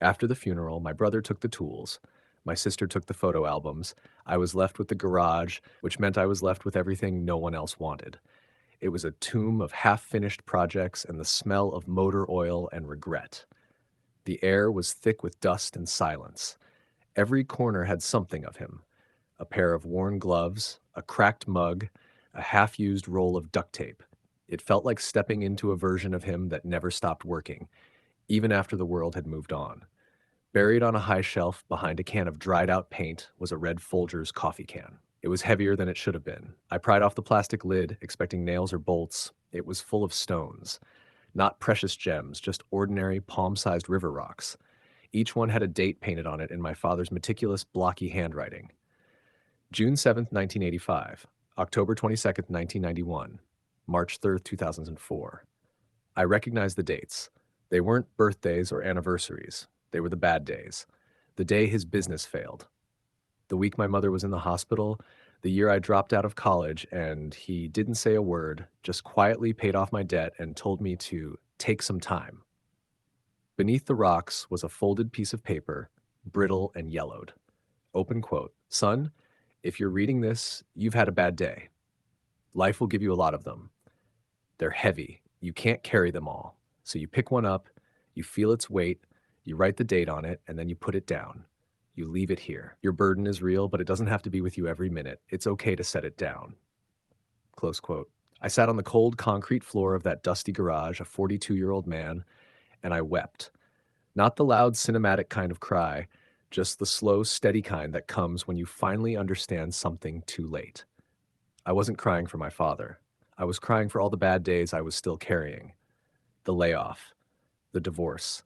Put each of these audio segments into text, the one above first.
After the funeral, my brother took the tools. My sister took the photo albums. I was left with the garage, which meant I was left with everything no one else wanted. It was a tomb of half-finished projects and the smell of motor oil and regret. The air was thick with dust and silence. Every corner had something of him: a pair of worn gloves, a cracked mug, a half-used roll of duct tape. It felt like stepping into a version of him that never stopped working, even after the world had moved on. Buried on a high shelf behind a can of dried-out paint was a red Folgers coffee can. It was heavier than it should have been. I pried off the plastic lid, expecting nails or bolts. It was full of stones. Not precious gems, just ordinary palm-sized river rocks. Each one had a date painted on it in my father's meticulous, blocky handwriting. June 7th, 1985, October 22nd, 1991, March 3rd, 2004. I recognized the dates. They weren't birthdays or anniversaries. They were the bad days. The day his business failed. The week my mother was in the hospital, the year I dropped out of college, and he didn't say a word, just quietly paid off my debt and told me to take some time. Beneath the rocks was a folded piece of paper, brittle and yellowed. Open quote: "Son, if you're reading this, you've had a bad day. Life will give you a lot of them. They're heavy. You can't carry them all. So you pick one up, you feel its weight, you write the date on it, and then you put it down. You leave it here. Your burden is real, but it doesn't have to be with you every minute. It's okay to set it down." Close quote. I sat on the cold concrete floor of that dusty garage, a 42-year-old man, and I wept. Not the loud cinematic kind of cry, just the slow, steady kind that comes when you finally understand something too late. I wasn't crying for my father. I was crying for all the bad days I was still carrying. The layoff, the divorce,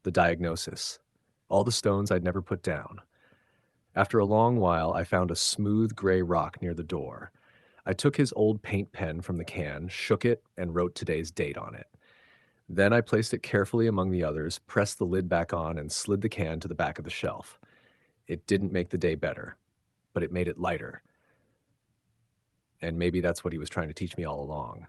the diagnosis, all the stones I'd never put down. After a long while, I found a smooth gray rock near the door. I took his old paint pen from the can, shook it, and wrote today's date on it. Then I placed it carefully among the others, pressed the lid back on, and slid the can to the back of the shelf. It didn't make the day better, but it made it lighter. And maybe that's what he was trying to teach me all along.